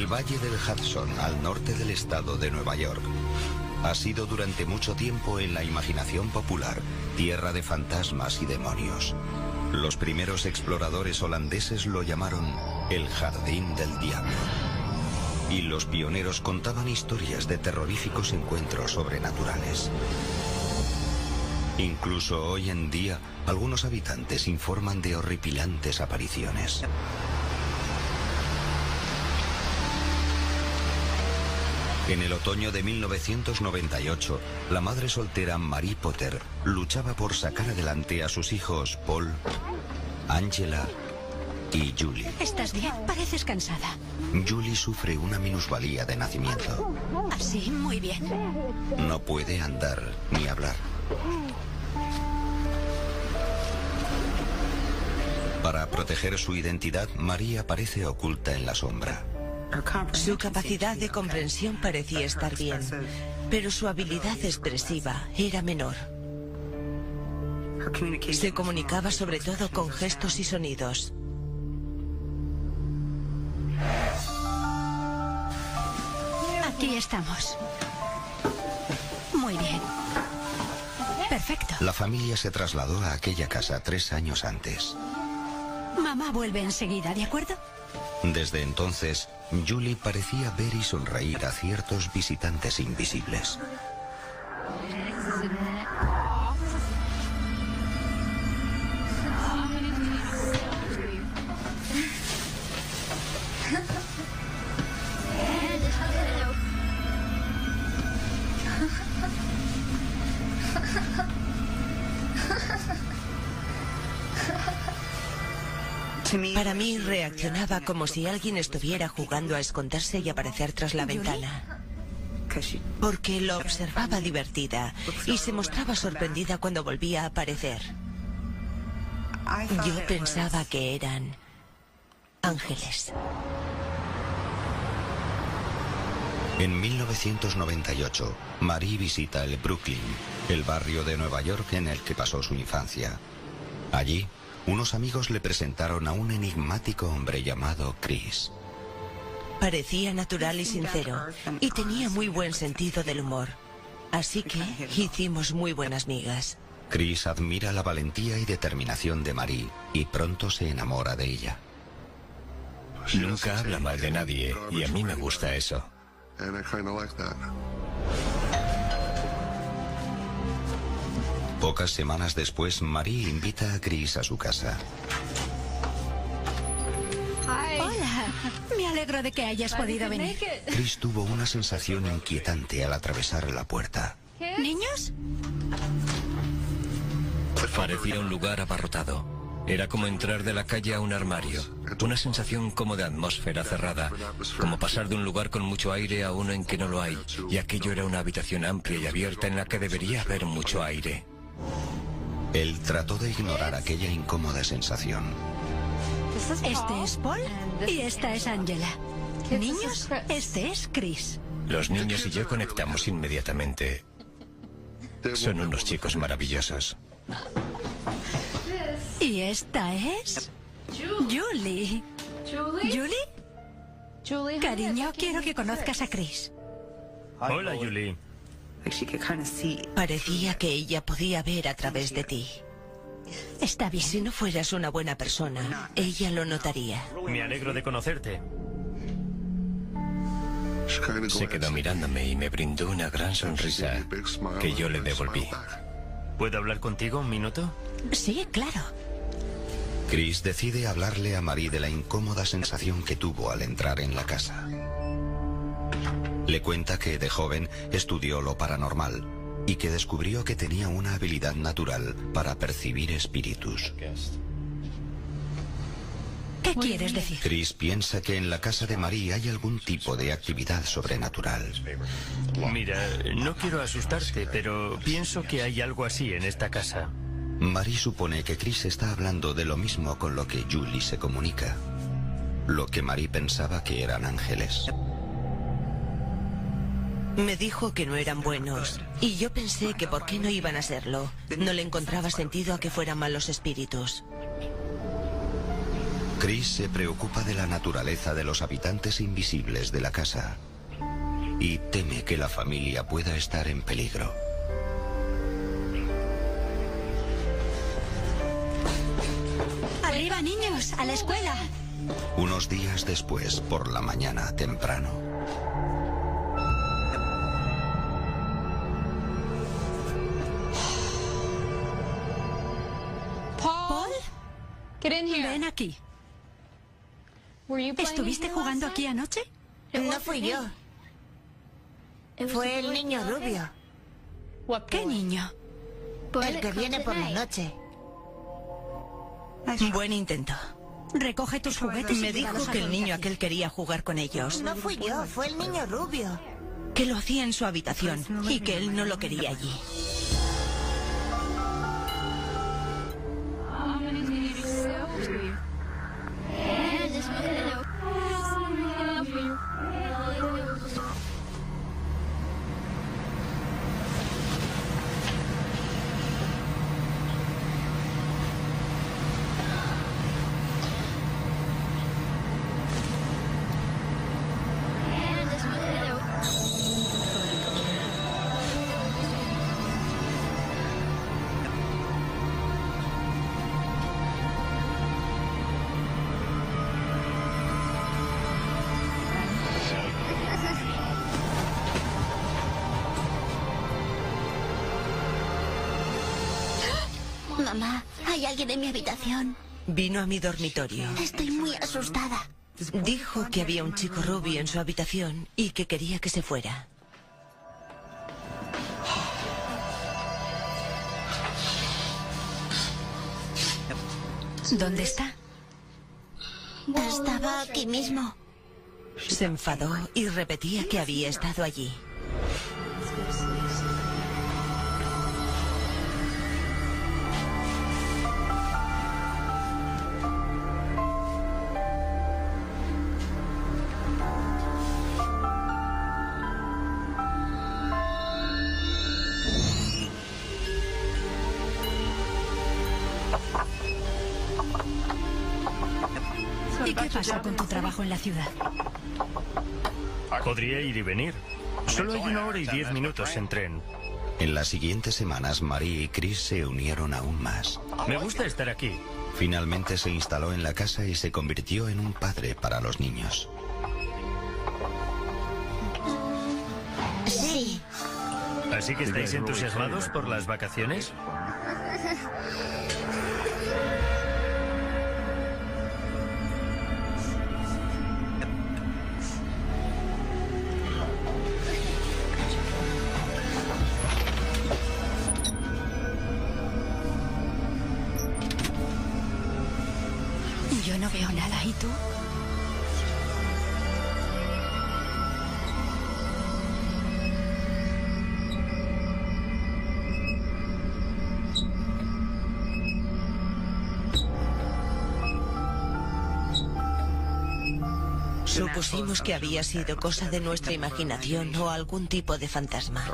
El Valle del Hudson, al norte del estado de Nueva York, ha sido durante mucho tiempo en la imaginación popular tierra de fantasmas y demonios. Los primeros exploradores holandeses lo llamaron el Jardín del Diablo. Y los pioneros contaban historias de terroríficos encuentros sobrenaturales. Incluso hoy en día, algunos habitantes informan de horripilantes apariciones. En el otoño de 1998, la madre soltera Marie Potter luchaba por sacar adelante a sus hijos Paul, Angela y Julie. ¿Estás bien? Pareces cansada. Julie sufre una minusvalía de nacimiento. Así, muy bien. No puede andar ni hablar. Para proteger su identidad, María parece oculta en la sombra. Su capacidad de comprensión parecía estar bien, pero su habilidad expresiva era menor. Se comunicaba sobre todo con gestos y sonidos. Aquí estamos. Muy bien. Perfecto. La familia se trasladó a aquella casa 3 años antes. Mamá vuelve enseguida, ¿de acuerdo? Desde entonces, Julie parecía ver y sonreír a ciertos visitantes invisibles. Para mí reaccionaba como si alguien estuviera jugando a esconderse y aparecer tras la ventana. Porque lo observaba divertida y se mostraba sorprendida cuando volvía a aparecer. Yo pensaba que eran ángeles. En 1998, Marie visita el Brooklyn, el barrio de Nueva York en el que pasó su infancia. Allí, unos amigos le presentaron a un enigmático hombre llamado Chris. Parecía natural y sincero, y tenía muy buen sentido del humor. Así que hicimos muy buenas migas. Chris admira la valentía y determinación de Marie y pronto se enamora de ella. Nunca habla mal de nadie, y a mí me gusta eso. Pocas semanas después, Marie invita a Chris a su casa. Hola. Me alegro de que hayas podido venir. Chris tuvo una sensación inquietante al atravesar la puerta. ¿Niños? Parecía un lugar abarrotado. Era como entrar de la calle a un armario. Una sensación como de atmósfera cerrada. Como pasar de un lugar con mucho aire a uno en que no lo hay. Y aquello era una habitación amplia y abierta en la que debería haber mucho aire. Él trató de ignorar aquella incómoda sensación. Este es Paul y esta es Angela. Niños, este es Chris. Los niños y yo conectamos inmediatamente. Son unos chicos maravillosos. Y esta es Julie. ¿Julie? Cariño, quiero que conozcas a Chris. Hola, Julie. Parecía que ella podía ver a través de ti. Está bien. Si no fueras una buena persona, ella lo notaría. Me alegro de conocerte. Se quedó mirándome y me brindó una gran sonrisa que yo le devolví. ¿Puedo hablar contigo un minuto? Sí, claro. Chris decide hablarle a Marie de la incómoda sensación que tuvo al entrar en la casa. Le cuenta que de joven estudió lo paranormal y que descubrió que tenía una habilidad natural para percibir espíritus. ¿Qué quieres decir? Chris piensa que en la casa de Marie hay algún tipo de actividad sobrenatural. Mira, no quiero asustarte, pero pienso que hay algo así en esta casa. Marie supone que Chris está hablando de lo mismo con lo que Julie se comunica. Lo que Marie pensaba que eran ángeles. Me dijo que no eran buenos, y yo pensé que por qué no iban a serlo. No le encontraba sentido a que fueran malos espíritus. Chris se preocupa de la naturaleza de los habitantes invisibles de la casa y teme que la familia pueda estar en peligro. ¡Arriba, niños! ¡A la escuela! Unos días después, por la mañana temprano. ¿Paul? Ven aquí. ¿Estuviste jugando aquí anoche? No fui yo. Fue el niño rubio. ¿Qué niño? El que viene por la noche. Buen intento. Recoge tus juguetes y Me dijo llévalos a que el tu niño habitación. aquel quería jugar con ellos. No fui yo, fue el niño rubio. Que lo hacía en su habitación y que él no lo quería allí. Mamá, hay alguien en mi habitación. Vino a mi dormitorio. Estoy muy asustada. Dijo que había un chico rubio en su habitación y que quería que se fuera. ¿Dónde está? Estaba aquí mismo. Se enfadó y repetía que había estado allí. ¿Y qué pasa con tu trabajo en la ciudad? Podría ir y venir. Solo hay 1 hora y 10 minutos en tren. En las siguientes semanas, Marie y Chris se unieron aún más. Me gusta estar aquí. Finalmente se instaló en la casa y se convirtió en un padre para los niños. Sí. ¿Así que estáis entusiasmados por las vacaciones? Yo no veo nada. ¿Y tú? Supusimos que había sido cosa de nuestra imaginación o algún tipo de fantasma.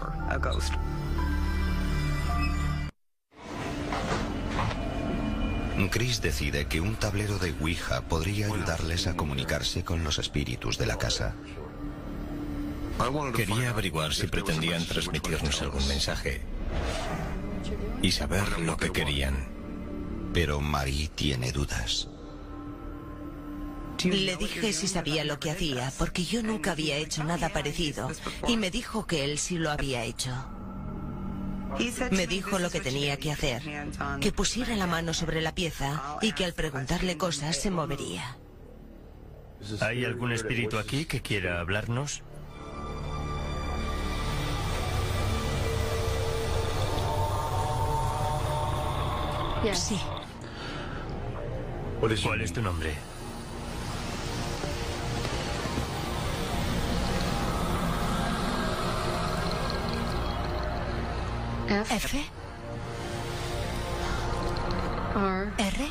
Chris decide que un tablero de Ouija podría ayudarles a comunicarse con los espíritus de la casa. Quería averiguar si pretendían transmitirnos algún mensaje y saber lo que querían. Pero Marie tiene dudas. Le dije si sabía lo que hacía, porque yo nunca había hecho nada parecido, y me dijo que él sí lo había hecho. Me dijo lo que tenía que hacer, que pusiera la mano sobre la pieza y que al preguntarle cosas se movería. ¿Hay algún espíritu aquí que quiera hablarnos? Sí. ¿Cuál es tu nombre? F. R.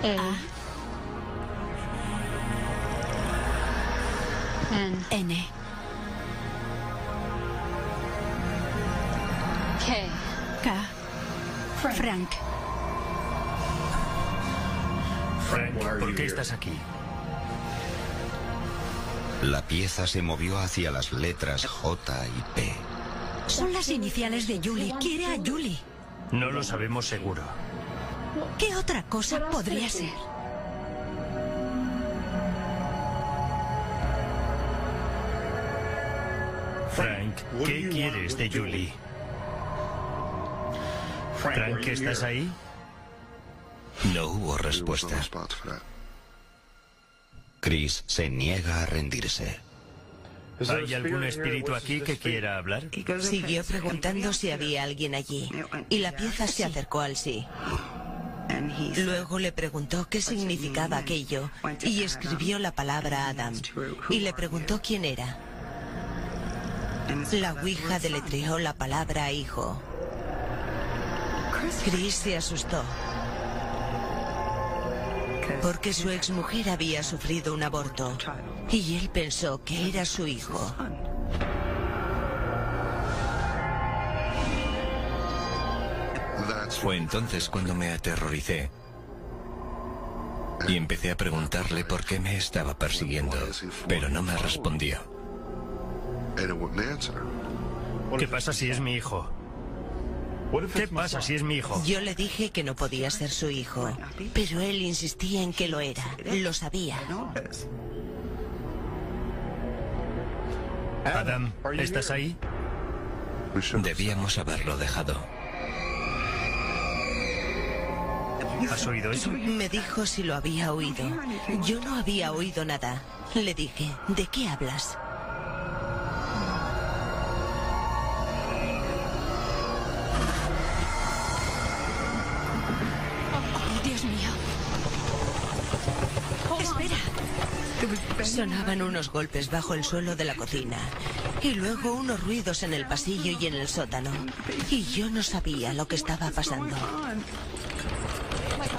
A. N. Frank. Frank, ¿por qué estás aquí? La pieza se movió hacia las letras J y P. Son las iniciales de Julie. Quiere a Julie. No lo sabemos seguro. ¿Qué otra cosa podría ser? Frank, ¿qué quieres de Julie? Frank, ¿estás ahí? No hubo respuesta. Chris se niega a rendirse. ¿Hay algún espíritu aquí que quiera hablar? Siguió preguntando si había alguien allí, y la pieza se acercó al sí. Luego le preguntó qué significaba aquello, y escribió la palabra Adam, y le preguntó quién era. La ouija deletreó la palabra hijo. Chris se asustó, porque su exmujer había sufrido un aborto, y él pensó que era su hijo. Fue entonces cuando me aterroricé y empecé a preguntarle por qué me estaba persiguiendo, pero no me respondió. ¿Qué pasa si es mi hijo? ¿Qué pasa si es mi hijo? Yo le dije que no podía ser su hijo, pero él insistía en que lo era. Lo sabía. Adam, ¿estás ahí? Debíamos haberlo dejado. ¿Has oído eso? Me dijo si lo había oído. Yo no había oído nada. Le dije, ¿de qué hablas? Oh, Dios mío. Espera. Sonaban unos golpes bajo el suelo de la cocina y luego unos ruidos en el pasillo y en el sótano. Y yo no sabía lo que estaba pasando.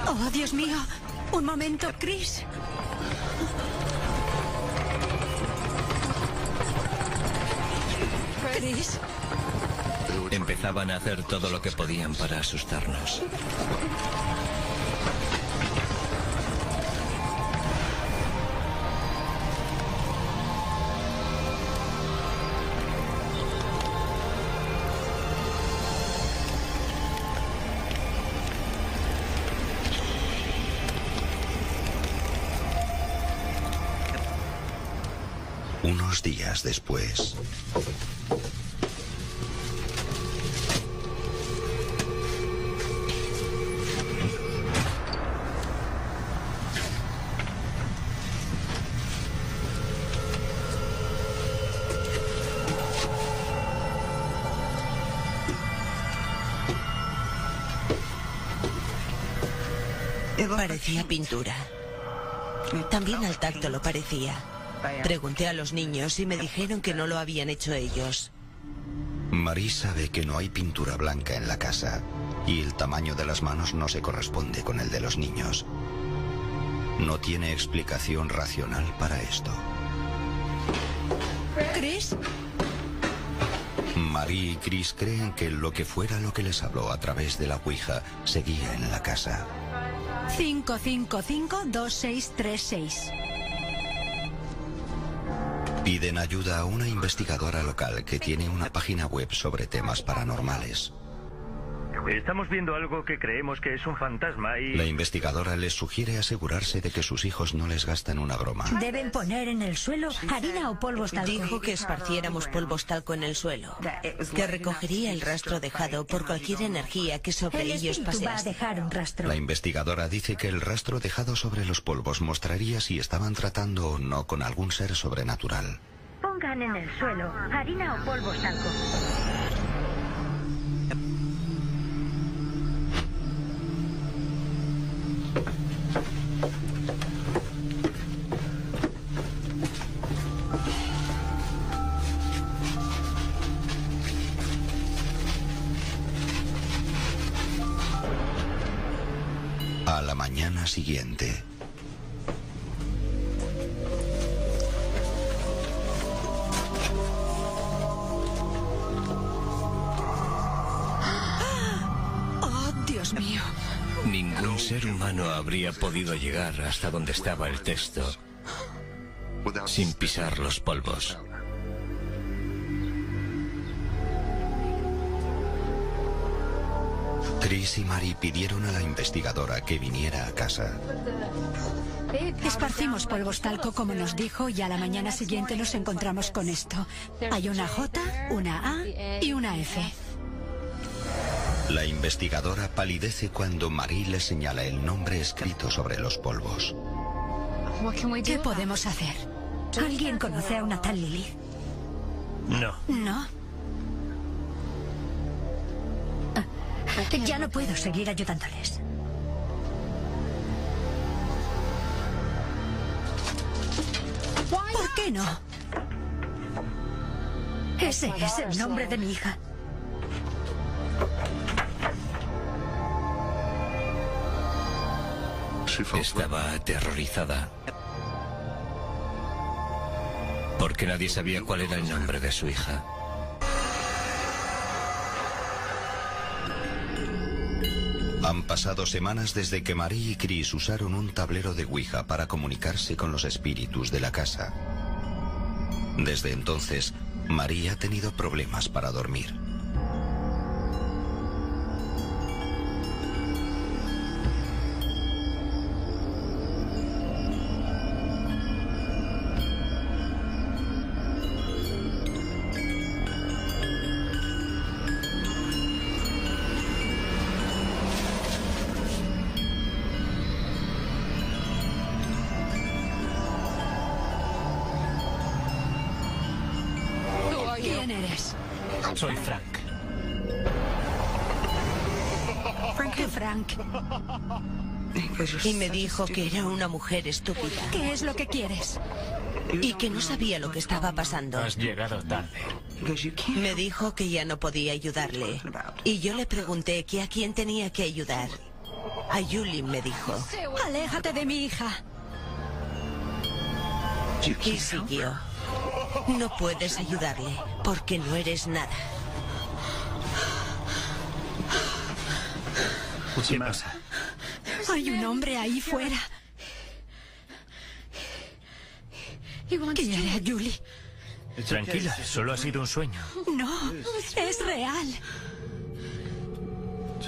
Oh, Dios mío. Un momento, Chris. Chris. Empezaban a hacer todo lo que podían para asustarnos. Unos días después. Parecía pintura. También al tacto lo parecía. Pregunté a los niños y me dijeron que no lo habían hecho ellos. Marie sabe que no hay pintura blanca en la casa y el tamaño de las manos no se corresponde con el de los niños. No tiene explicación racional para esto. ¿Chris? Marie y Chris creen que lo que fuera lo que les habló a través de la ouija seguía en la casa. 555-2636. Piden ayuda a una investigadora local que tiene una página web sobre temas paranormales. Estamos viendo algo que creemos que es un fantasma y... La investigadora les sugiere asegurarse de que sus hijos no les gastan una broma. Deben poner en el suelo harina o polvos talco. Dijo que esparciéramos polvos talco en el suelo, que recogería el rastro dejado por cualquier energía que sobre El ellos espíritu va a pasease. dejar un rastro. La investigadora dice que el rastro dejado sobre los polvos mostraría si estaban tratando o no con algún ser sobrenatural. Pongan en el suelo harina o polvos talco. A la mañana siguiente. Oh, Dios mío. ser humano habría podido llegar hasta donde estaba el texto sin pisar los polvos? Chris y Mary pidieron a la investigadora que viniera a casa. Esparcimos polvos talco como nos dijo y a la mañana siguiente nos encontramos con esto. Hay una J, una A y una F. La investigadora palidece cuando Mary le señala el nombre escrito sobre los polvos. ¿Qué podemos hacer? ¿Alguien conoce a una tal Lilith? No. ¿No? Ya no puedo seguir ayudándoles. ¿Por qué no? Ese es el nombre de mi hija. Estaba aterrorizada porque nadie sabía cuál era el nombre de su hija. Han pasado semanas desde que Mary y Chris usaron un tablero de Ouija para comunicarse con los espíritus de la casa. Desde entonces, Mary ha tenido problemas para dormir. ¿Quién eres? Soy Frank. ¿Qué Frank? Y me dijo que era una mujer estúpida ¿Qué es lo que quieres? y que no sabía lo que estaba pasando. Has llegado tarde. Me dijo que ya no podía ayudarle. Y yo le pregunté que a quién tenía que ayudar. A Yulin, me dijo. Aléjate de mi hija. Y siguió. No puedes ayudarle porque no eres nada. ¿Qué pasa? Hay un hombre ahí fuera. Quiere a Julie. Tranquila, solo ha sido un sueño. No, es real.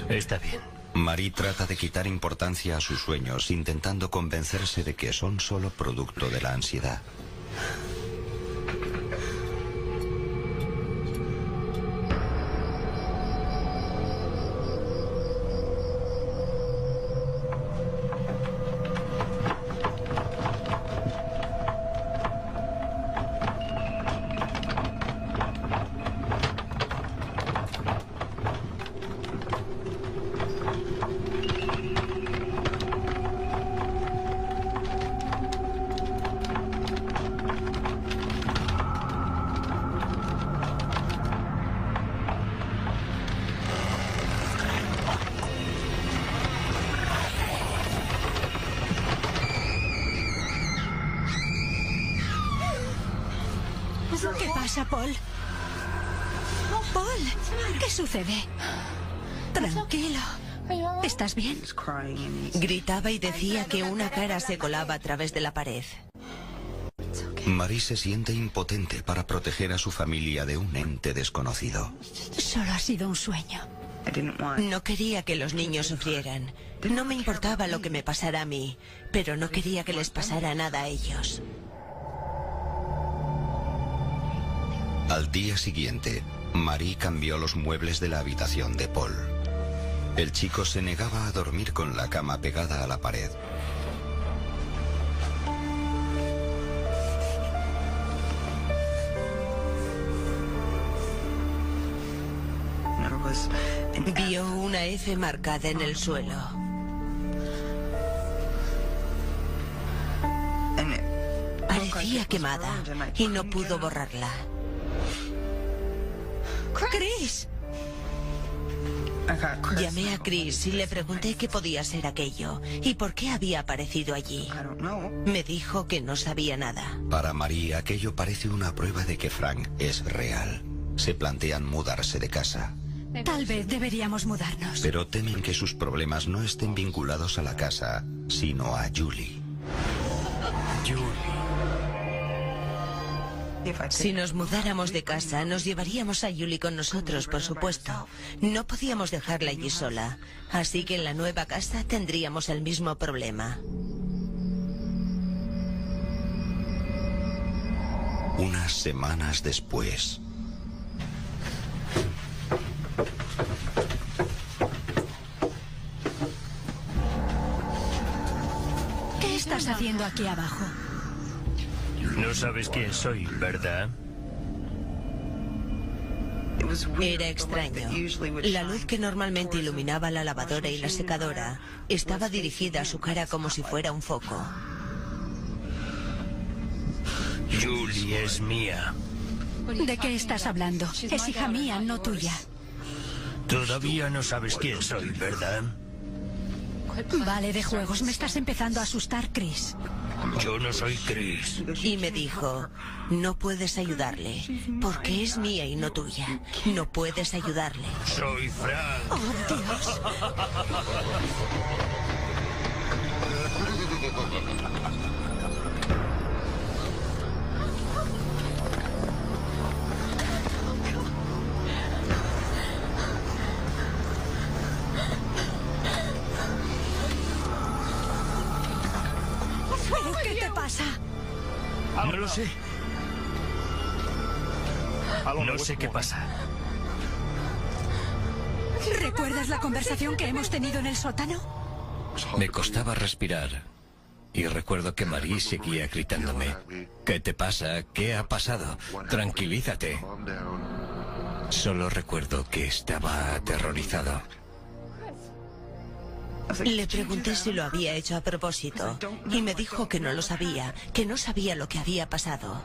Está bien. Mary trata de quitar importancia a sus sueños, intentando convencerse de que son solo producto de la ansiedad. ¿Qué pasa, Paul? Paul, ¿qué sucede? Tranquilo. ¿Estás bien? Gritaba y decía que una cara se colaba a través de la pared. Mary se siente impotente para proteger a su familia de un ente desconocido. Solo ha sido un sueño. No quería que los niños sufrieran. No me importaba lo que me pasara a mí, pero no quería que les pasara nada a ellos. Al día siguiente, Mary cambió los muebles de la habitación de Paul. El chico se negaba a dormir con la cama pegada a la pared. Vio una F marcada en el suelo. Parecía quemada y no pudo borrarla. ¡Chris! Llamé a Chris y le pregunté qué podía ser aquello y por qué había aparecido allí. Me dijo que no sabía nada. Para Mary, aquello parece una prueba de que Frank es real. Se plantean mudarse de casa. Tal vez deberíamos mudarnos. Pero temen que sus problemas no estén vinculados a la casa, sino a Julie. Si nos mudáramos de casa, nos llevaríamos a Julie con nosotros, por supuesto. No podíamos dejarla allí sola. Así que en la nueva casa tendríamos el mismo problema. Unas semanas después. ¿Qué estás haciendo aquí abajo? No sabes quién soy, ¿verdad? Era extraño. La luz que normalmente iluminaba la lavadora y la secadora estaba dirigida a su cara como si fuera un foco. Julie es mía. ¿De qué estás hablando? Es hija mía, no tuya. Todavía no sabes quién soy, ¿verdad? Vale, de juegos. Me estás empezando a asustar, Chris. Yo no soy Chris. Y me dijo, no puedes ayudarle, porque es mía y no tuya. No puedes ayudarle. Soy Frank. ¡Oh, Dios! ¿Pero qué te pasa? No lo sé. No sé qué pasa. ¿Recuerdas la conversación que hemos tenido en el sótano? Me costaba respirar. Y recuerdo que Marie seguía gritándome. ¿Qué te pasa? ¿Qué ha pasado? Tranquilízate. Solo recuerdo que estaba aterrorizado. Le pregunté si lo había hecho a propósito y me dijo que no lo sabía, que no sabía lo que había pasado.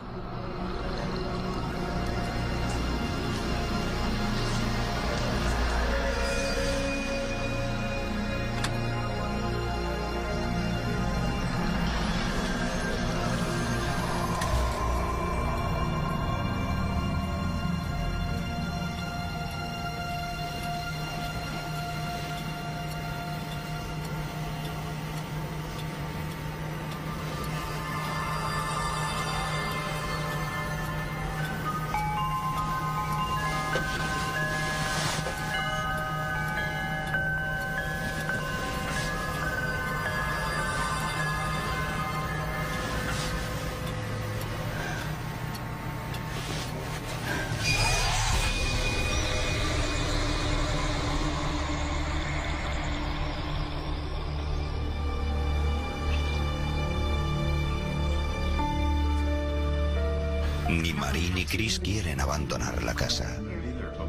Ni Marie ni Chris quieren abandonar la casa.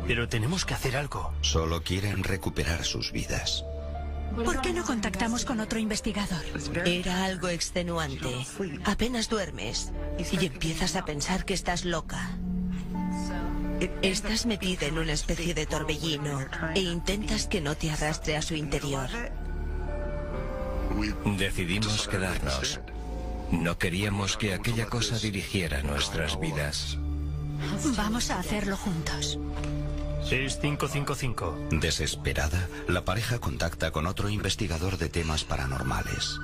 Pero tenemos que hacer algo. Solo quieren recuperar sus vidas. ¿Por qué no contactamos con otro investigador? Era algo extenuante. Apenas duermes y empiezas a pensar que estás loca. Estás metida en una especie de torbellino e intentas que no te arrastre a su interior. Decidimos quedarnos. No queríamos que aquella cosa dirigiera nuestras vidas. Vamos a hacerlo juntos. Es 555. Desesperada, la pareja contacta con otro investigador de temas paranormales.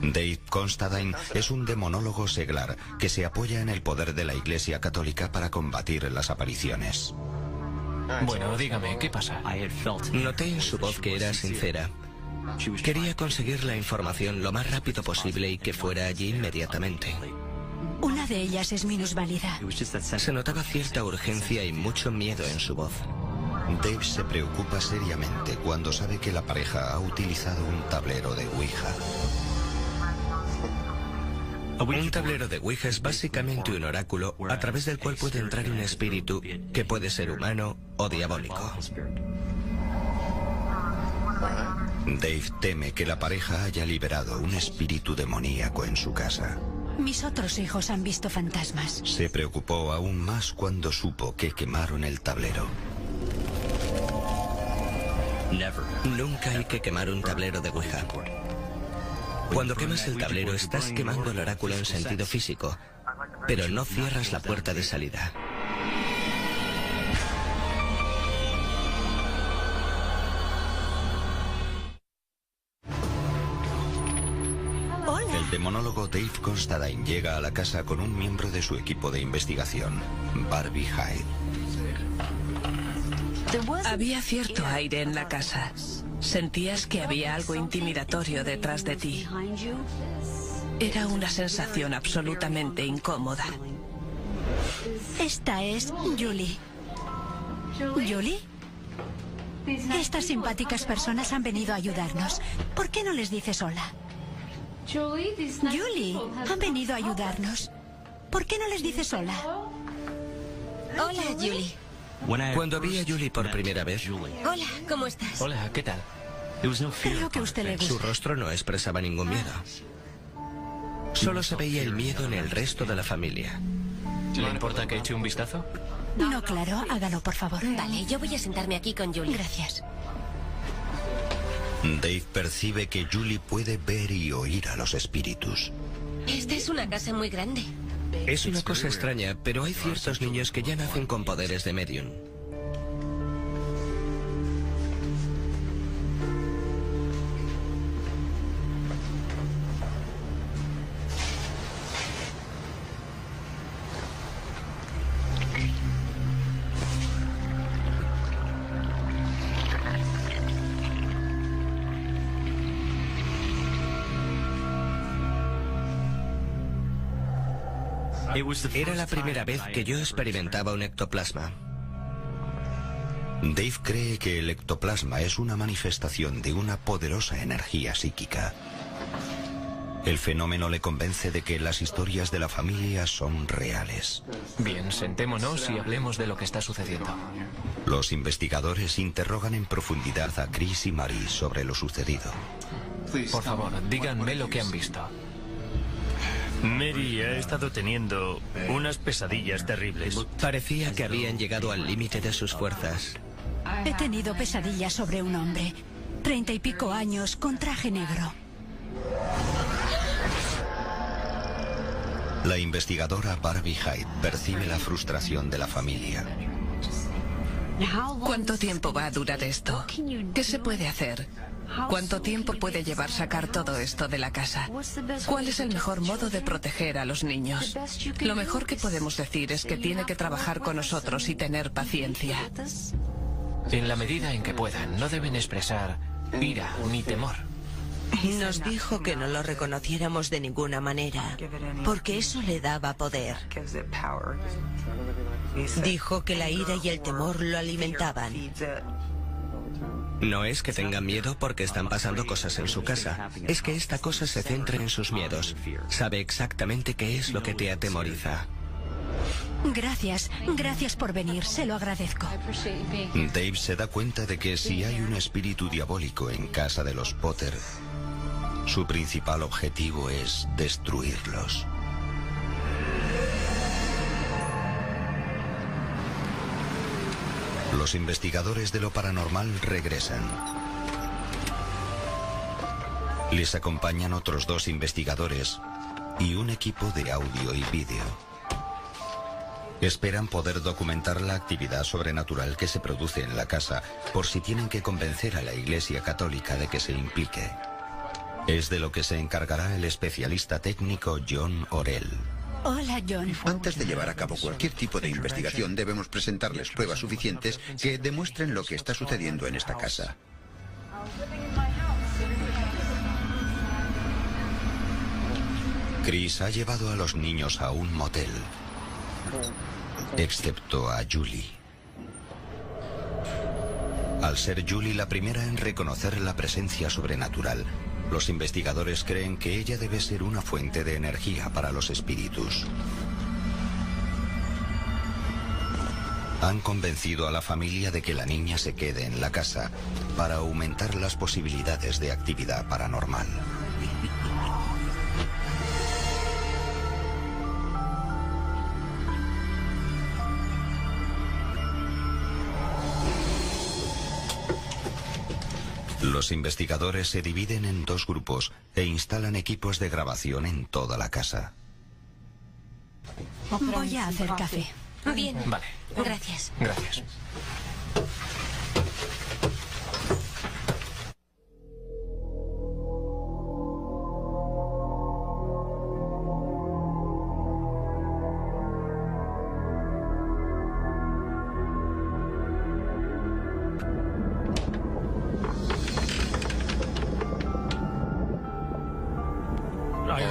Dave Constantine es un demonólogo seglar que se apoya en el poder de la Iglesia Católica para combatir las apariciones. Bueno, dígame, ¿qué pasa? Noté en su voz que era sincera. Quería conseguir la información lo más rápido posible y que fuera allí inmediatamente. Una de ellas es minusválida. Se notaba cierta urgencia y mucho miedo en su voz. Dave se preocupa seriamente cuando sabe que la pareja ha utilizado un tablero de Ouija. Un tablero de Ouija es básicamente un oráculo a través del cual puede entrar un espíritu que puede ser humano o diabólico. Dave teme que la pareja haya liberado un espíritu demoníaco en su casa. Mis otros hijos han visto fantasmas. Se preocupó aún más cuando supo que quemaron el tablero. Nunca hay que quemar un tablero de Ouija. Cuando quemas el tablero estás quemando el oráculo en sentido físico, pero no cierras la puerta de salida. Hola. El demonólogo Dave Constantine llega a la casa con un miembro de su equipo de investigación, Barbie Hyde. Había cierto aire en la casa. Sentías que había algo intimidatorio detrás de ti. Era una sensación absolutamente incómoda. Esta es Julie. ¿Julie? Estas simpáticas personas han venido a ayudarnos. ¿Por qué no les dices hola? Julie, han venido a ayudarnos. ¿Por qué no les dices hola? Hola, Julie. Cuando vi a Julie por primera vez, Hola, ¿cómo estás? Hola, ¿qué tal? Creo que a usted le su gusta. rostro no expresaba ningún miedo. Solo se veía el miedo en el resto de la familia. ¿Le importa que eche un vistazo? No, claro, hágalo, por favor. Vale, yo voy a sentarme aquí con Julie. Gracias. Dave percibe que Julie puede ver y oír a los espíritus. Esta es una casa muy grande. Es una cosa extraña, pero hay ciertos niños que ya nacen con poderes de medium. Era la primera vez que yo experimentaba un ectoplasma. Dave cree que el ectoplasma es una manifestación de una poderosa energía psíquica. El fenómeno le convence de que las historias de la familia son reales. Bien, sentémonos y hablemos de lo que está sucediendo. Los investigadores interrogan en profundidad a Chris y Marie sobre lo sucedido. Por favor, díganme lo que han visto. Mary ha estado teniendo unas pesadillas terribles. Parecía que habían llegado al límite de sus fuerzas. He tenido pesadillas sobre un hombre, 30 y pico años, con traje negro. La investigadora Barbie Hyde percibe la frustración de la familia. ¿Cuánto tiempo va a durar esto? ¿Qué se puede hacer? ¿Cuánto tiempo puede llevar sacar todo esto de la casa? ¿Cuál es el mejor modo de proteger a los niños? Lo mejor que podemos decir es que tiene que trabajar con nosotros y tener paciencia. En la medida en que puedan, no deben expresar ira ni temor. Nos dijo que no lo reconociéramos de ninguna manera, porque eso le daba poder. Dijo que la ira y el temor lo alimentaban. No es que tengan miedo porque están pasando cosas en su casa. Es que esta cosa se centra en sus miedos. Sabe exactamente qué es lo que te atemoriza. Gracias, gracias por venir, se lo agradezco. Dave se da cuenta de que si hay un espíritu diabólico en casa de los Potter, su principal objetivo es destruirlos. Los investigadores de lo paranormal regresan. Les acompañan otros 2 investigadores y un equipo de audio y vídeo. Esperan poder documentar la actividad sobrenatural que se produce en la casa, por si tienen que convencer a la Iglesia Católica de que se implique. Es de lo que se encargará el especialista técnico John Orell. Hola, John. Antes de llevar a cabo cualquier tipo de investigación, debemos presentarles pruebas suficientes que demuestren lo que está sucediendo en esta casa. Chris ha llevado a los niños a un motel, excepto a Julie. Al ser Julie la primera en reconocer la presencia sobrenatural, los investigadores creen que ella debe ser una fuente de energía para los espíritus. Han convencido a la familia de que la niña se quede en la casa para aumentar las posibilidades de actividad paranormal. Los investigadores se dividen en 2 grupos e instalan equipos de grabación en toda la casa. Voy a hacer café. Bien. Vale. Gracias. Gracias.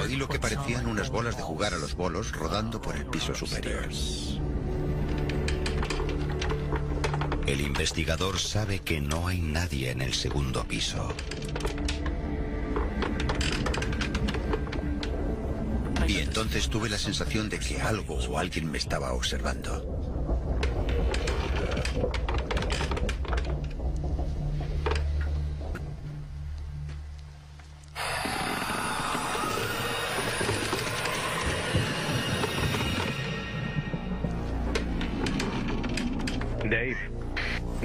Oí lo que parecían unas bolas de jugar a los bolos rodando por el piso superior. El investigador sabe que no hay nadie en el segundo piso. Y entonces tuve la sensación de que algo o alguien me estaba observando.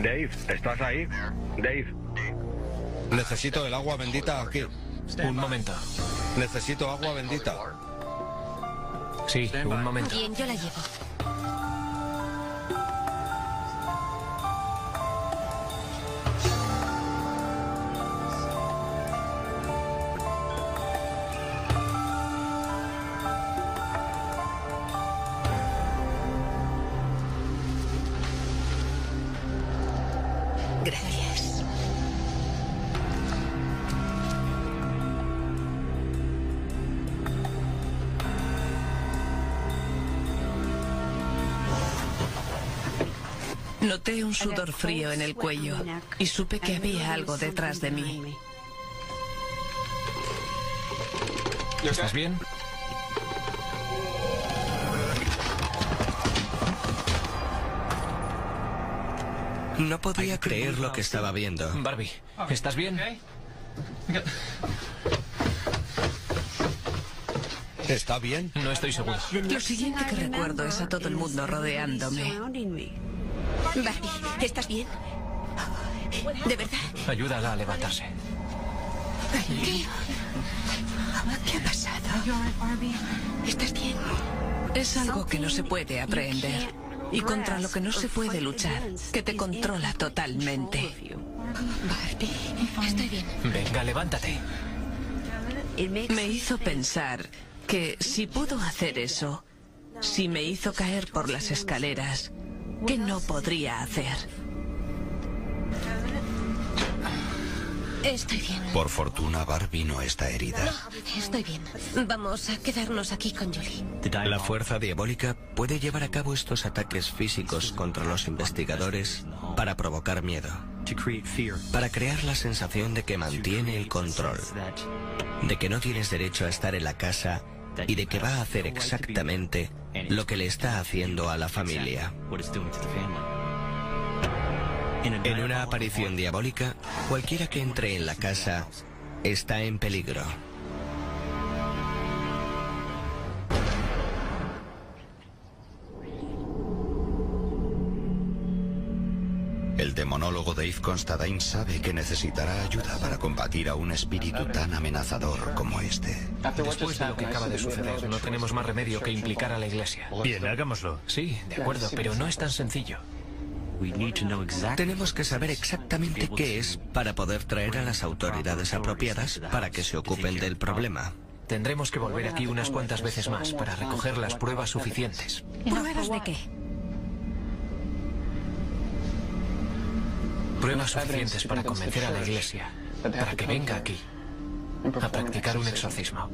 Dave, ¿estás ahí? Dave. Necesito el agua bendita aquí. Un momento. Necesito agua bendita. Sí, un momento. Bien, yo la llevo. Gracias. Noté un sudor frío en el cuello y supe que había algo detrás de mí. ¿Estás bien? No podía creer lo que estaba viendo. Barbie, ¿estás bien? ¿Está bien? No estoy seguro. Lo siguiente que recuerdo es a todo el mundo rodeándome. Barbie, ¿estás bien? ¿De verdad? Ayúdala a levantarse. ¿Qué ha pasado? ¿Estás bien? Es algo que no se puede aprender y contra lo que no se puede luchar, que te controla totalmente. Barbie, estoy bien. Venga, levántate. Me hizo pensar que si pudo hacer eso, si me hizo caer por las escaleras, ¿qué no podría hacer? Estoy bien. Por fortuna, Barbie no está herida. No, estoy bien. Vamos a quedarnos aquí con Julie. La fuerza diabólica puede llevar a cabo estos ataques físicos contra los investigadores para provocar miedo, para crear la sensación de que mantiene el control, de que no tienes derecho a estar en la casa y de que va a hacer exactamente lo que le está haciendo a la familia. En una aparición diabólica, cualquiera que entre en la casa está en peligro. El demonólogo Dave Constantine sabe que necesitará ayuda para combatir a un espíritu tan amenazador como este. Después de lo que acaba de suceder, no tenemos más remedio que implicar a la iglesia. Bien, hagámoslo. Sí, de acuerdo, pero no es tan sencillo. Tenemos que saber exactamente qué es para poder traer a las autoridades apropiadas para que se ocupen del problema. Tendremos que volver aquí unas cuantas veces más para recoger las pruebas suficientes. ¿Pruebas de qué? Pruebas suficientes para convencer a la iglesia, para que venga aquí a practicar un exorcismo.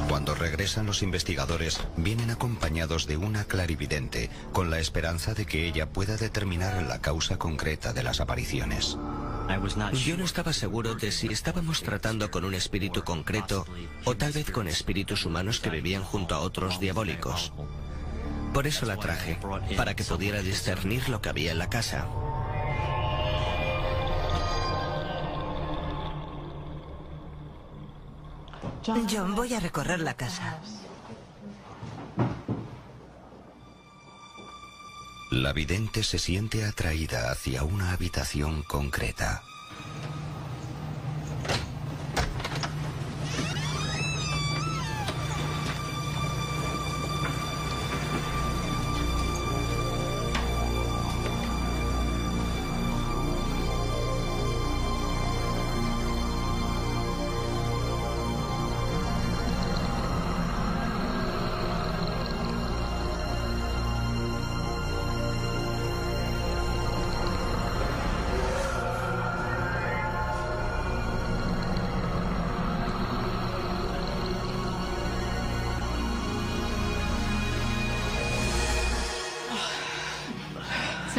Cuando regresan los investigadores, vienen acompañados de una clarividente, con la esperanza de que ella pueda determinar la causa concreta de las apariciones. Yo no estaba seguro de si estábamos tratando con un espíritu concreto o tal vez con espíritus humanos que vivían junto a otros diabólicos. Por eso la traje, para que pudiera discernir lo que había en la casa. John, voy a recorrer la casa. La vidente se siente atraída hacia una habitación concreta.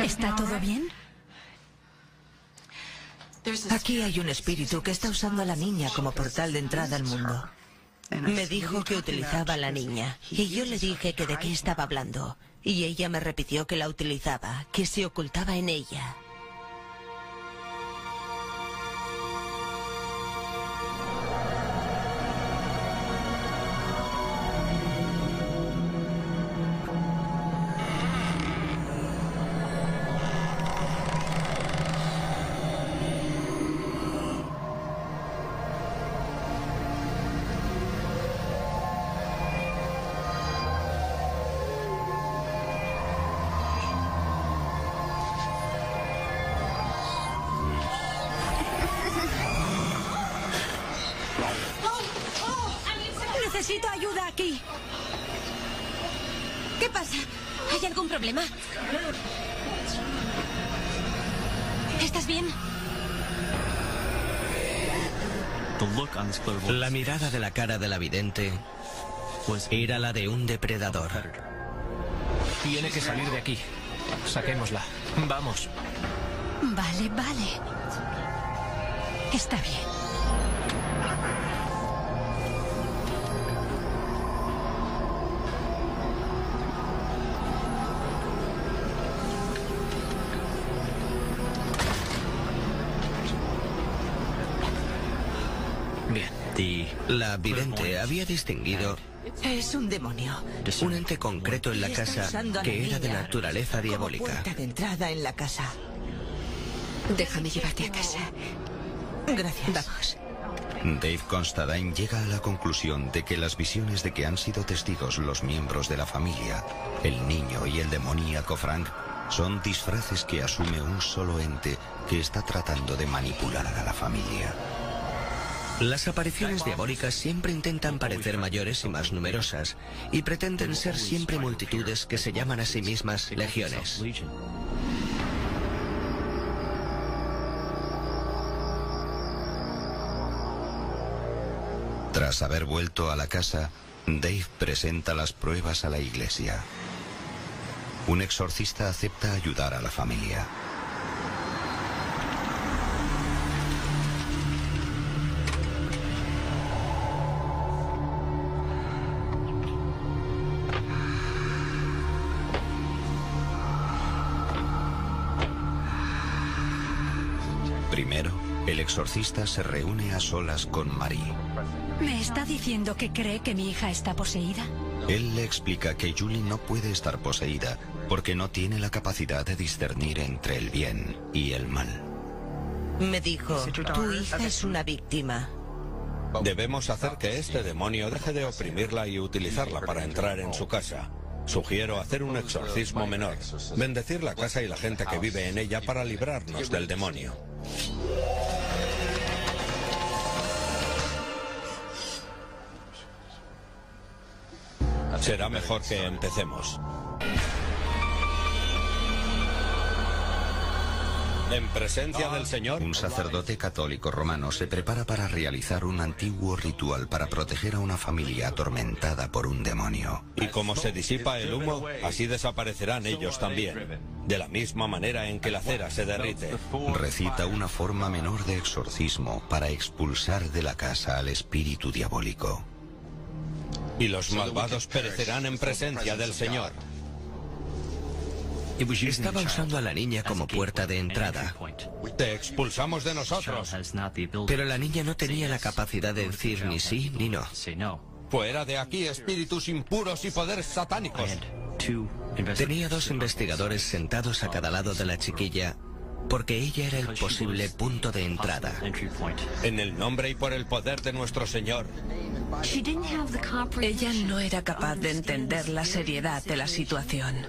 ¿Está todo bien? Aquí hay un espíritu que está usando a la niña como portal de entrada al mundo. Me dijo que utilizaba a la niña, y yo le dije que de qué estaba hablando. Y ella me repitió que la utilizaba, que se ocultaba en ella. Necesito ayuda aquí. ¿Qué pasa? ¿Hay algún problema? ¿Estás bien? La mirada de la cara de la vidente era la de un depredador. Tiene que salir de aquí. Saquémosla. Vamos. Vale, vale. Está bien. La vidente había distinguido Es un demonio. un ente concreto en la Y está casa usando a la que era de niña naturaleza como diabólica. puerta de entrada en la casa. Déjame llevarte a casa. Gracias. Vamos. Dave Constantine llega a la conclusión de que las visiones de que han sido testigos los miembros de la familia, el niño y el demoníaco Frank, son disfraces que asume un solo ente que está tratando de manipular a la familia. Las apariciones diabólicas siempre intentan parecer mayores y más numerosas, y pretenden ser siempre multitudes que se llaman a sí mismas legiones. Tras haber vuelto a la casa, Dave presenta las pruebas a la iglesia. Un exorcista acepta ayudar a la familia. Primero, el exorcista se reúne a solas con Marie. ¿Me está diciendo que cree que mi hija está poseída? Él le explica que Julie no puede estar poseída porque no tiene la capacidad de discernir entre el bien y el mal. Me dijo, tu hija es una víctima. Debemos hacer que este demonio deje de oprimirla y utilizarla para entrar en su casa. Sugiero hacer un exorcismo menor, bendecir la casa y la gente que vive en ella para librarnos del demonio. Será mejor que empecemos. En presencia del Señor. Un sacerdote católico romano se prepara para realizar un antiguo ritual para proteger a una familia atormentada por un demonio. Y como se disipa el humo, así desaparecerán ellos también, de la misma manera en que la cera se derrite. Recita una forma menor de exorcismo para expulsar de la casa al espíritu diabólico. Y los malvados perecerán en presencia del Señor. Estaba usando a la niña como puerta de entrada. Te expulsamos de nosotros. Pero la niña no tenía la capacidad de decir ni sí ni no. Fuera de aquí, espíritus impuros y poderes satánicos. Tenía dos investigadores sentados a cada lado de la chiquilla, porque ella era el posible punto de entrada. En el nombre y por el poder de nuestro Señor. Ella no era capaz de entender la seriedad de la situación.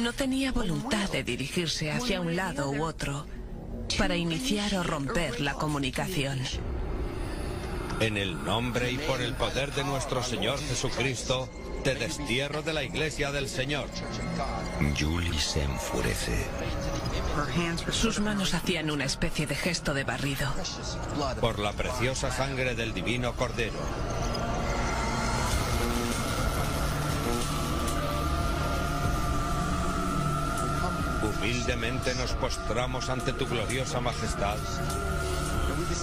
No tenía voluntad de dirigirse hacia un lado u otro para iniciar o romper la comunicación. En el nombre y por el poder de nuestro Señor Jesucristo, te destierro de la iglesia del Señor. Julie se enfurece. Sus manos hacían una especie de gesto de barrido. Por la preciosa sangre del divino Cordero. humildemente nos postramos ante tu gloriosa majestad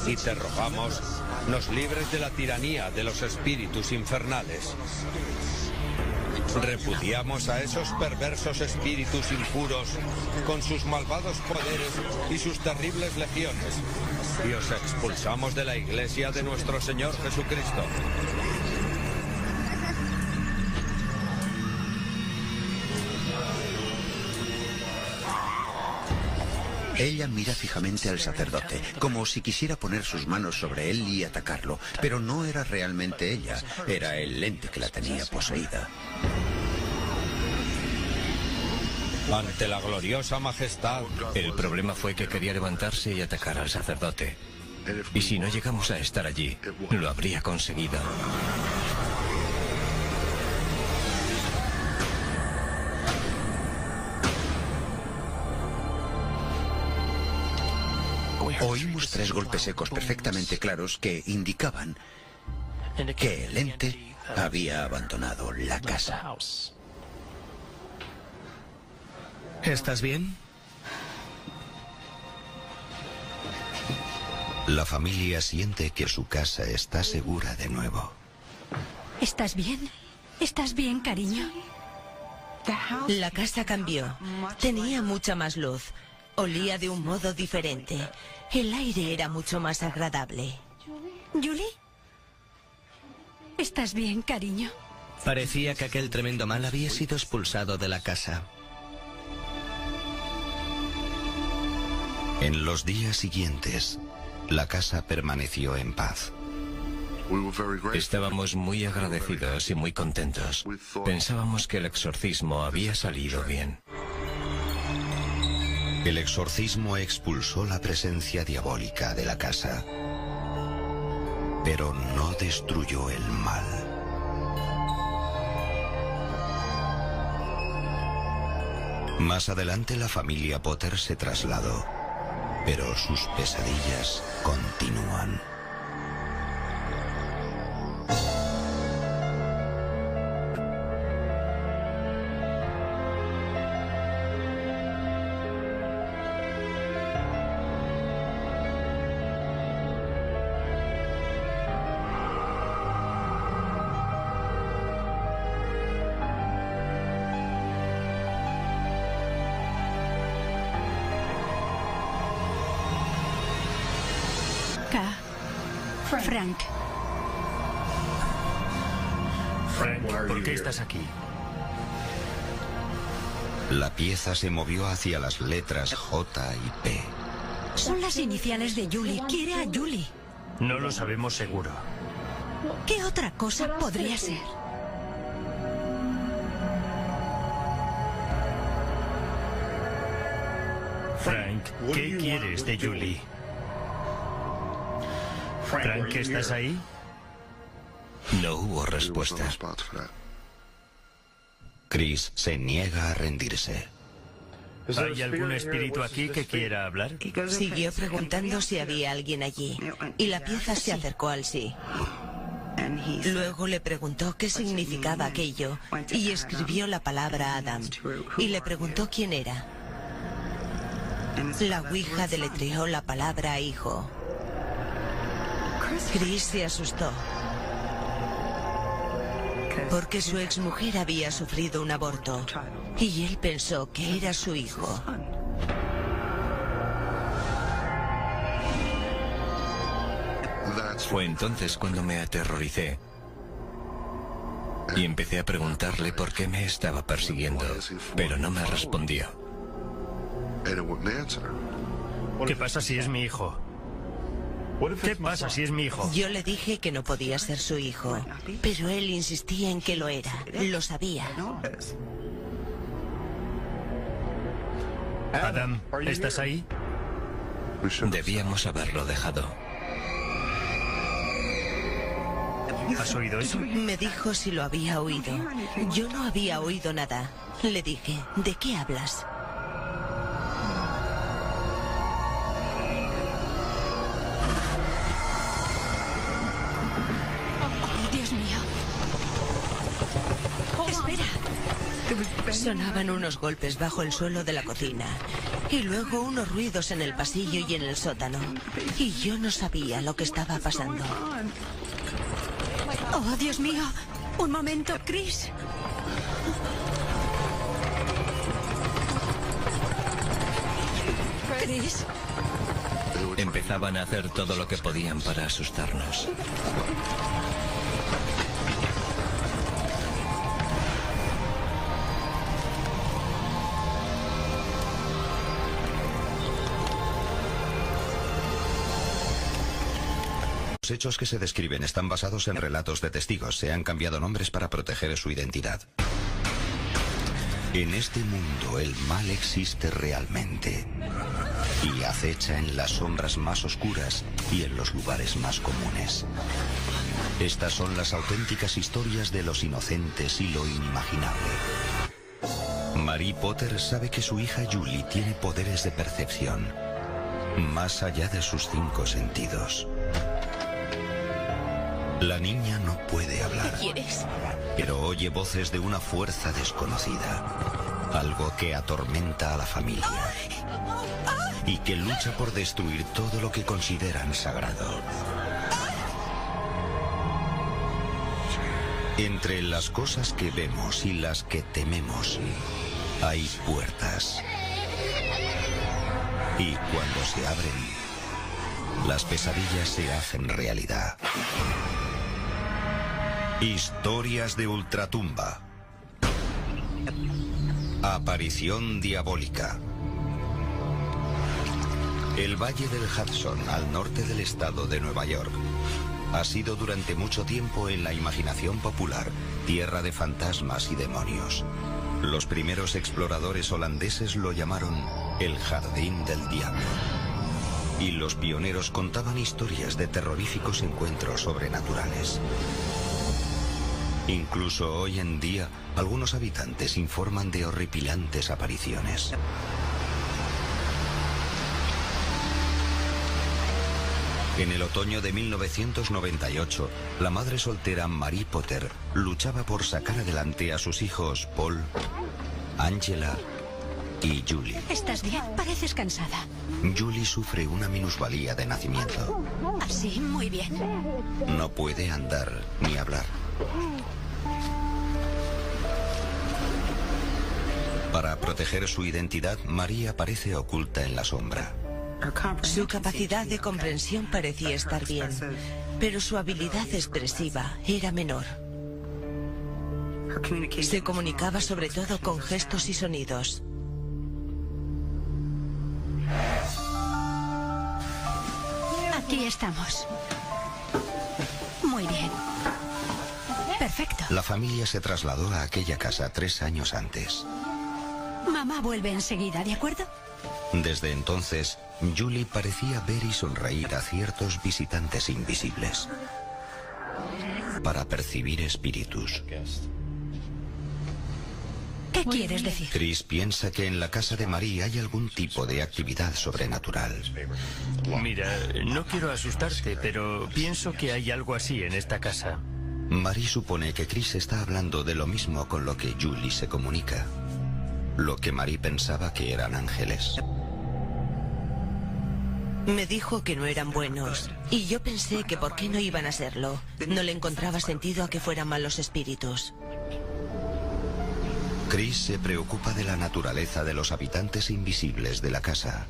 y te rogamos, nos libres de la tiranía de los espíritus infernales. Repudiamos a esos perversos espíritus impuros con sus malvados poderes y sus terribles legiones y os expulsamos de la Iglesia de nuestro Señor Jesucristo. Ella mira fijamente al sacerdote, como si quisiera poner sus manos sobre él y atacarlo, pero no era realmente ella, era el lente que la tenía poseída. Ante la gloriosa majestad. El problema fue que quería levantarse y atacar al sacerdote. Y si no llegamos a estar allí, lo habría conseguido. Oímos 3 golpes secos perfectamente claros que indicaban que el ente había abandonado la casa. ¿Estás bien? La familia siente que su casa está segura de nuevo. ¿Estás bien? ¿Estás bien, cariño? La casa cambió. Tenía mucha más luz. Olía de un modo diferente. El aire era mucho más agradable. ¿Julie? ¿Estás bien, cariño? Parecía que aquel tremendo mal había sido expulsado de la casa. En los días siguientes, la casa permaneció en paz. Estábamos muy agradecidos y muy contentos. Pensábamos que el exorcismo había salido bien. El exorcismo expulsó la presencia diabólica de la casa, pero no destruyó el mal. Más adelante la familia Potter se trasladó, pero sus pesadillas continúan. Frank. Frank, ¿por qué estás aquí? La pieza se movió hacia las letras J y P. Son las iniciales de Julie. Quiere a Julie. No lo sabemos seguro. ¿Qué otra cosa podría ser? Frank, ¿qué quieres de Julie? Frank, ¿estás ahí? No hubo respuesta. Chris se niega a rendirse. ¿Hay algún espíritu aquí que quiera hablar? Siguió preguntando si había alguien allí, y la pieza se acercó al sí. Luego le preguntó qué significaba aquello, y escribió la palabra Adam, y le preguntó quién era. La ouija deletreó la palabra hijo. Chris se asustó, porque su exmujer había sufrido un aborto, y él pensó que era su hijo. Fue entonces cuando me aterroricé y empecé a preguntarle por qué me estaba persiguiendo, pero no me respondió. ¿Qué pasa si es mi hijo? ¿Qué pasa si es mi hijo? Yo le dije que no podía ser su hijo, pero él insistía en que lo era. Lo sabía. Adam, ¿estás ahí? Debíamos haberlo dejado. ¿Has oído eso? Me dijo si lo había oído. Yo no había oído nada. Le dije, ¿de qué hablas? Oh, Dios mío. Espera. Sonaban unos golpes bajo el suelo de la cocina y luego unos ruidos en el pasillo y en el sótano. Y yo no sabía lo que estaba pasando. Oh, Dios mío. Un momento, Chris. Chris. Empezaban a hacer todo lo que podían para asustarnos. Los hechos que se describen están basados en relatos de testigos. Se han cambiado nombres para proteger su identidad. En este mundo el mal existe realmente y acecha en las sombras más oscuras y en los lugares más comunes. Estas son las auténticas historias de los inocentes y lo inimaginable. Mary Potter sabe que su hija Julie tiene poderes de percepción, más allá de sus 5 sentidos. La niña no puede hablar, pero oye voces de una fuerza desconocida, algo que atormenta a la familia y que lucha por destruir todo lo que consideran sagrado. Entre las cosas que vemos y las que tememos, hay puertas. Y cuando se abren, las pesadillas se hacen realidad. Historias de ultratumba. Aparición diabólica. El Valle del Hudson, al norte del estado de Nueva York, ha sido durante mucho tiempo en la imaginación popular tierra de fantasmas y demonios. Los primeros exploradores holandeses lo llamaron el Jardín del Diablo. Y los pioneros contaban historias de terroríficos encuentros sobrenaturales. Incluso hoy en día, algunos habitantes informan de horripilantes apariciones. En el otoño de 1998, la madre soltera Mary Potter luchaba por sacar adelante a sus hijos Paul, Angela y Julie. ¿Estás bien? Pareces cansada. Julie sufre una minusvalía de nacimiento. Así, muy bien. No puede andar ni hablar. Para proteger su identidad, María aparece oculta en la sombra. Su capacidad de comprensión parecía estar bien, pero su habilidad expresiva era menor. Se comunicaba sobre todo con gestos y sonidos. Aquí estamos. Muy bien. Perfecto. La familia se trasladó a aquella casa 3 años antes. Mamá vuelve enseguida, ¿de acuerdo? Desde entonces, Julie parecía ver y sonreír a ciertos visitantes invisibles para percibir espíritus. ¿Qué quieres decir? Chris piensa que en la casa de María hay algún tipo de actividad sobrenatural. Mira, no quiero asustarte, pero pienso que hay algo así en esta casa. Mary supone que Chris está hablando de lo mismo con lo que Julie se comunica. Lo que Mary pensaba que eran ángeles. Me dijo que no eran buenos, y yo pensé que por qué no iban a serlo. No le encontraba sentido a que fueran malos espíritus. Chris se preocupa de la naturaleza de los habitantes invisibles de la casa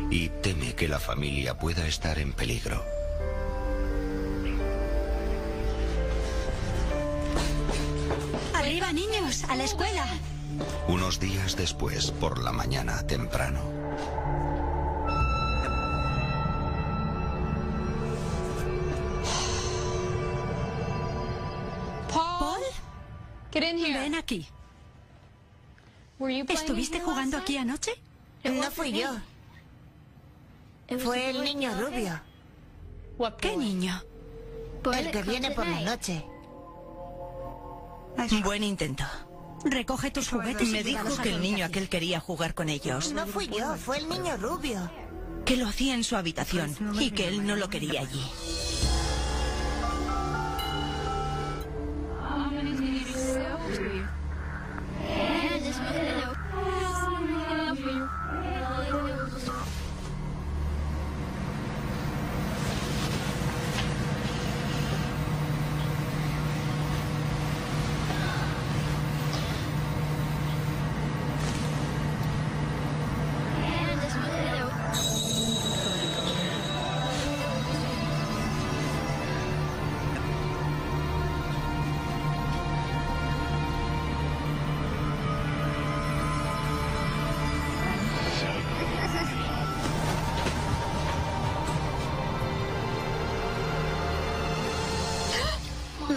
y teme que la familia pueda estar en peligro. ¡Arriba, niños! ¡A la escuela! Unos días después, por la mañana temprano. ¿Paul? Ven aquí. ¿Estuviste jugando aquí anoche? No fui yo. Fue el niño rubio. ¿Qué niño? El que viene por la noche. Buen intento. Recoge tus juguetes. Me dijo que el niño aquel quería jugar con ellos. No fui yo, fue el niño rubio. Que lo hacía en su habitación y que él no lo quería allí.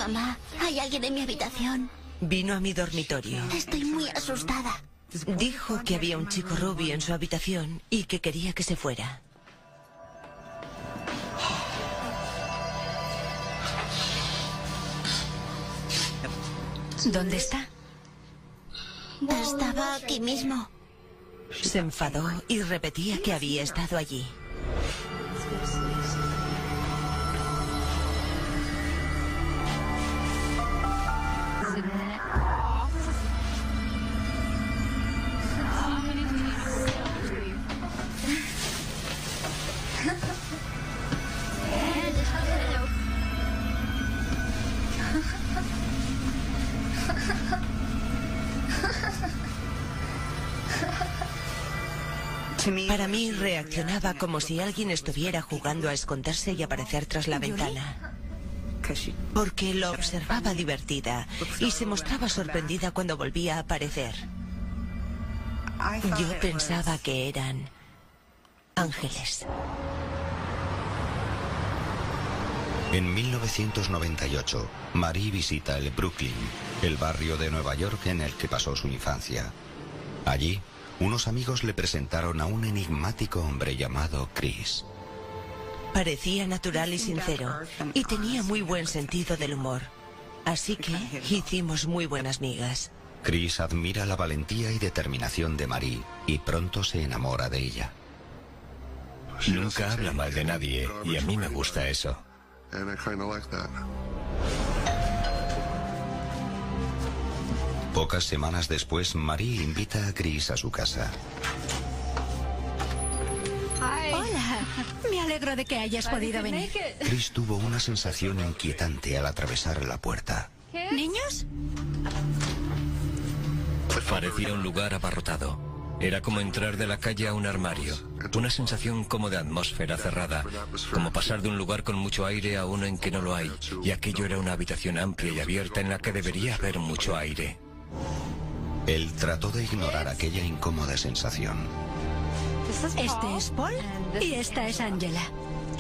Mamá, hay alguien en mi habitación. Vino a mi dormitorio. Estoy muy asustada. Dijo que había un chico rubio en su habitación y que quería que se fuera. ¿Dónde está? Estaba aquí mismo. Se enfadó y repetía que había estado allí. Para mí reaccionaba como si alguien estuviera jugando a esconderse y aparecer tras la ventana. Porque lo observaba divertida y se mostraba sorprendida cuando volvía a aparecer. Yo pensaba que eran ángeles. En 1998, Marie visita el Brooklyn, el barrio de Nueva York en el que pasó su infancia. Allí, unos amigos le presentaron a un enigmático hombre llamado Chris. Parecía natural y sincero, y tenía muy buen sentido del humor. Así que hicimos muy buenas migas. Chris admira la valentía y determinación de Marie y pronto se enamora de ella. Nunca habla mal de nadie y a mí me gusta eso. Pocas semanas después, Marie invita a Chris a su casa. Hola, me alegro de que hayas podido venir. Chris tuvo una sensación inquietante al atravesar la puerta. ¿Niños? Parecía un lugar abarrotado. Era como entrar de la calle a un armario. Una sensación como de atmósfera cerrada. Como pasar de un lugar con mucho aire a uno en que no lo hay. Y aquello era una habitación amplia y abierta en la que debería haber mucho aire. Él trató de ignorar aquella incómoda sensación. Este es Paul y esta es Angela.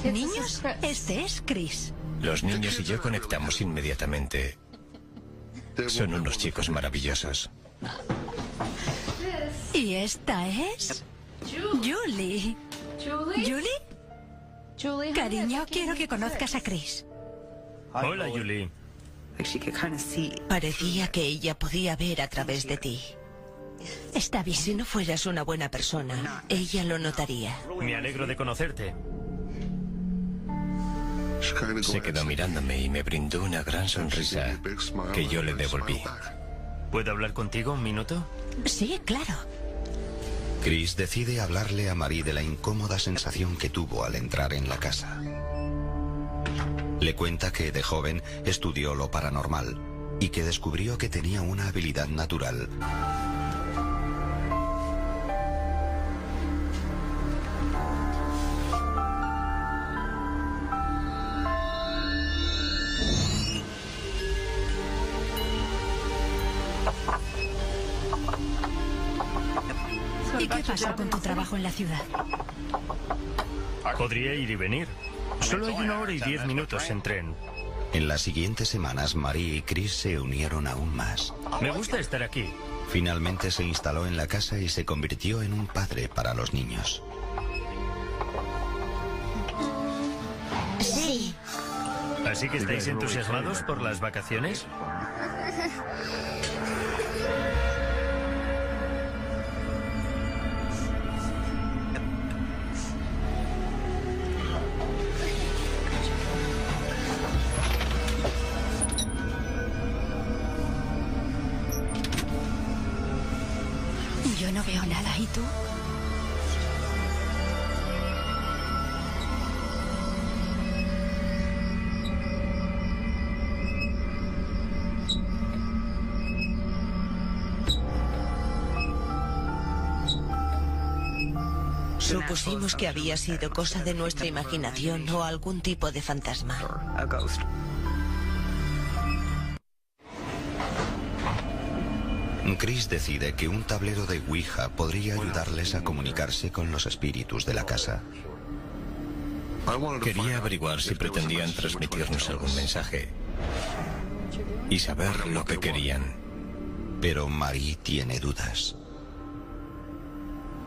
Niños, este es Chris. Los niños y yo conectamos inmediatamente. Son unos chicos maravillosos. Y esta es Julie. ¿Julie? Cariño, quiero que conozcas a Chris. Hola, Julie. Parecía que ella podía ver a través de ti. Está bien. Si no fueras una buena persona, ella lo notaría. Me alegro de conocerte. Se quedó mirándome y me brindó una gran sonrisa que yo le devolví. ¿Puedo hablar contigo un minuto? Sí, claro. Chris decide hablarle a Marie de la incómoda sensación que tuvo al entrar en la casa. Le cuenta que de joven estudió lo paranormal y que descubrió que tenía una habilidad natural. ¿Y qué pasa con tu trabajo en la ciudad? Podría ir y venir. Solo hay 1 hora y 10 minutos en tren. En las siguientes semanas, Marie y Chris se unieron aún más. Me gusta estar aquí. Finalmente se instaló en la casa y se convirtió en un padre para los niños. Sí. ¿Así que estáis entusiasmados por las vacaciones? Yo no veo nada, ¿y tú? Supusimos que había sido cosa de nuestra imaginación o algún tipo de fantasma. Chris decide que un tablero de Ouija podría ayudarles a comunicarse con los espíritus de la casa. Quería averiguar si pretendían transmitirnos algún mensaje. y saber lo que querían. Pero Marie tiene dudas.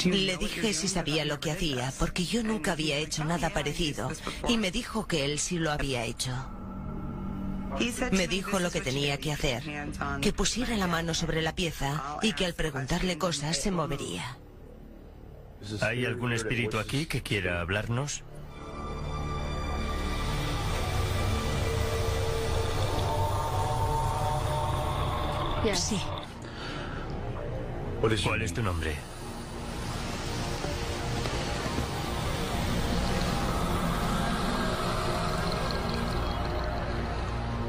Le dije si sabía lo que hacía, porque yo nunca había hecho nada parecido, y me dijo que él sí lo había hecho. Me dijo lo que tenía que hacer, que pusiera la mano sobre la pieza y que al preguntarle cosas se movería. ¿Hay algún espíritu aquí que quiera hablarnos? Sí. ¿Cuál es tu nombre?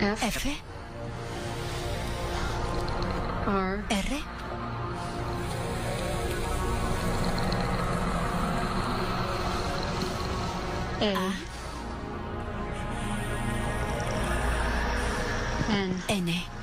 F. R. A. N.